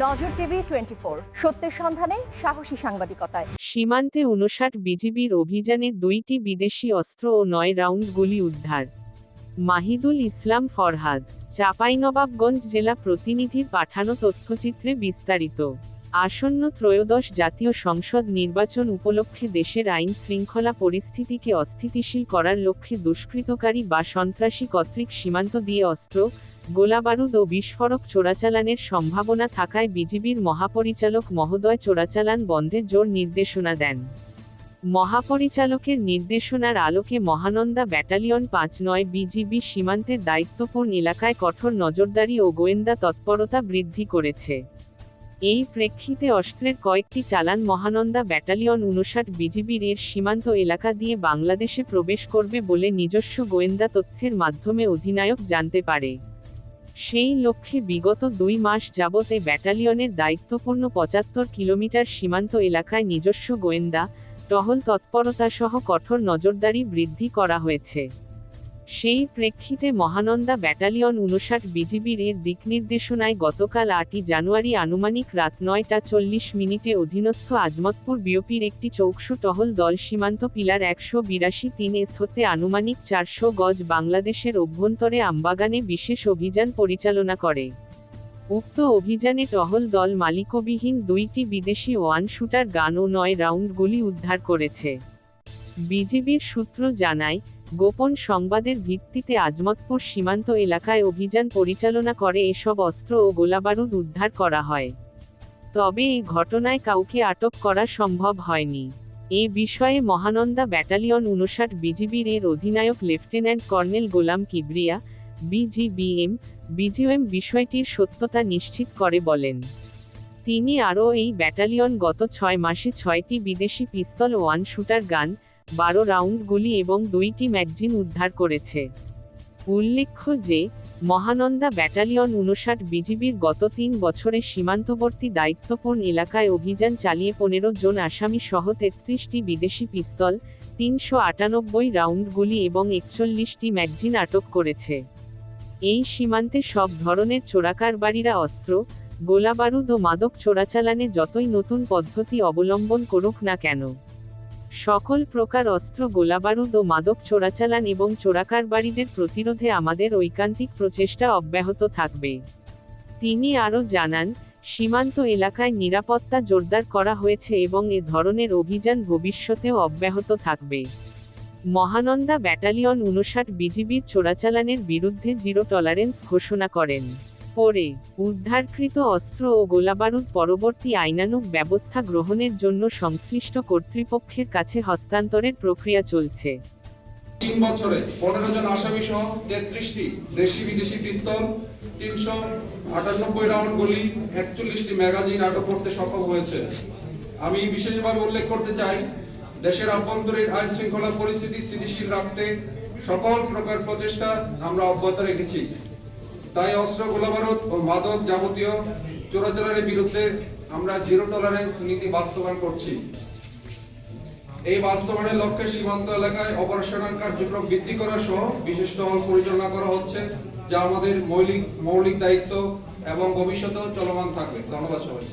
নজর টিভি 24 সত্যের সন্ধানে সাহসী সাংবাদিকতায়। সীমান্তে ৫৯ বিজিবির অভিযানে ২টি বিদেশি অস্ত্র ও ৯ রাউন্ড গুলি উদ্ধার। মাহিদুল ইসলাম ফরহাদ, চাঁপাইনবাবগঞ্জ জেলা প্রতিনিধির পাঠানো তথ্যচিত্রে বিস্তারিত। আসন্ন ত্রয়োদশ জাতীয় সংসদ নির্বাচন উপলক্ষে দেশের আইন শৃঙ্খলা পরিস্থিতিকে অস্থিতিশীল করার লক্ষ্যে দুষ্কৃতকারী বা সন্ত্রাসী কর্তৃক সীমান্ত দিয়ে অস্ত্র, গোলাবারুদ ও বিস্ফোরক চোরাচালানের সম্ভাবনা থাকায় বিজিবির মহাপরিচালক মহোদয় চোরাচালান বন্ধে জোর নির্দেশনা দেন। মহাপরিচালকের নির্দেশনার আলোকে মহানন্দা ব্যাটালিয়ন ৫-৯ বিজিবি সীমান্তের দায়িত্বপূর্ণ এলাকায় কঠোর নজরদারি ও গোয়েন্দা তৎপরতা বৃদ্ধি করেছে। এই প্রেক্ষিতে অস্ত্রের কয়েকটি চালান মহানন্দা ব্যাটালিয়ন ৫৯ বিজিবির এর সীমান্ত এলাকা দিয়ে বাংলাদেশে প্রবেশ করবে বলে নিজস্ব গোয়েন্দা তথ্যের মাধ্যমে অধিনায়ক জানতে পারে। সেই লক্ষ্যে বিগত ২ মাস যাবৎ এ ব্যাটালিয়নের দায়িত্বপূর্ণ ৭৫ কিলোমিটার সীমান্ত এলাকায় নিজস্ব গোয়েন্দা, টহল তৎপরতাসহ কঠোর নজরদারি বৃদ্ধি করা হয়েছে। সেই প্রেক্ষিতে মহানন্দা ব্যাটালিয়ন ৫৯ বিজিবির এর দিকনির্দেশনায় গতকাল ৮ই জানুয়ারি আনুমানিক রাত ৯টা ৪০ অধীনস্থ আজমতপুর বিওপির একটি চৌকশো টহল দল সীমান্ত পিলার ১৮২-৩ হতে আনুমানিক ৪০০ গজ বাংলাদেশের অভ্যন্তরে আমবাগানে বিশেষ অভিযান পরিচালনা করে। উক্ত অভিযানে টহল দল মালিকবিহীন ২টি বিদেশি ওয়ান শুটার গান ও ৯ রাউন্ড গুলি উদ্ধার করেছে। বিজিবির সূত্র জানায়, গোপন সংবাদের ভিত্তিতে আজমতপুর সীমান্ত এলাকায় অভিযান পরিচালনা করে এসব অস্ত্র ও গোলাবারুদ উদ্ধার করা হয়। তবে এই ঘটনায় কাউকে আটক করা সম্ভব হয়নি। এ বিষয়ে মহানন্দা ব্যাটালিয়ন ৫৯ বিজিবির এর অধিনায়ক লেফটেন্যান্ট কর্নেল গোলাম কিবরিয়া, বিজিএম বিষয়টির সত্যতা নিশ্চিত করে বলেন। তিনি আরও এই ব্যাটালিয়ন গত ৬ মাসে ৬টি বিদেশি পিস্তল ওয়ান শুটার গান, ১২ রাউন্ড গুলি এবং ২টি ম্যাগজিন উদ্ধার করেছে। উল্লেখ্য যে, মহানন্দা ব্যাটালিয়ন ৫৯ বিজিবির গত ৩ বছরে সীমান্তবর্তী দায়িত্বপূর্ণ এলাকায় অভিযান চালিয়ে ১৫ জন আসামি সহ ৩৩টি বিদেশি পিস্তল, ৩৯৮ রাউন্ড গুলি এবং ৪১টি ম্যাগজিন আটক করেছে। এই সীমান্তে সব ধরনের চোরাকারবারিরা অস্ত্র, গোলাবারুদ ও মাদক চোরাচালানে যতই নতুন পদ্ধতি অবলম্বন করুক না কেন, সকল প্রকার অস্ত্র, গোলাবারুদ ও মাদক চোরাচালান এবং চোরাকারবারিদের প্রতিরোধে আমাদের ঐকান্তিক প্রচেষ্টা অব্যাহত থাকবে। তিনি আরও জানান, সীমান্ত এলাকায় নিরাপত্তা জোরদার করা হয়েছে এবং এ ধরনের অভিযান ভবিষ্যতেও অব্যাহত থাকবে। মহানন্দা ব্যাটালিয়ন ৫৯ বিজিবির চোরাচালানের বিরুদ্ধে জিরো টলারেন্স ঘোষণা করেন। পরে উদ্ধারকৃত অস্ত্র ও গোলাবারুদ পরবর্তী আইনানুগ ব্যবস্থা গ্রহণের জন্য সংশ্লিষ্ট কর্তৃপক্ষের কাছে হস্তান্তরের প্রক্রিয়া চলছে। ৩ বছরে ১৫ জন আসামি সহ ৩৩টি দেশি বিদেশি পিস্তল, ৩৯৮ রাউন্ড গুলি, ৪১টি ম্যাগাজিন আটক করতে সক্ষম হয়েছে। আমি বিশেষভাবে উল্লেখ করতে চাই, দেশের আভ্যন্তরীণ আইন শৃঙ্খলা পরিস্থিতি স্থিতিশীল রাখতে সকল প্রকার প্রচেষ্টা আমরা অব্যাহত রেখেছি। তাই অস্ত্র, গোলাবারুদ ও মাদক যাবতীয় চোরাচালানের বিরুদ্ধে আমরা জিরো টলারেন্স নীতি বাস্তবায়ন করছি। এই বাস্তবায়নের লক্ষ্যে সীমান্ত এলাকায় অপারেশনাল কার্যক্রম বৃদ্ধি করা সহ বিশেষ টহল পরিচালনা করা হচ্ছে, যা আমাদের মৌলিক দায়িত্ব এবং ভবিষ্যতেও চলমান থাকবে। ধন্যবাদ সবাই।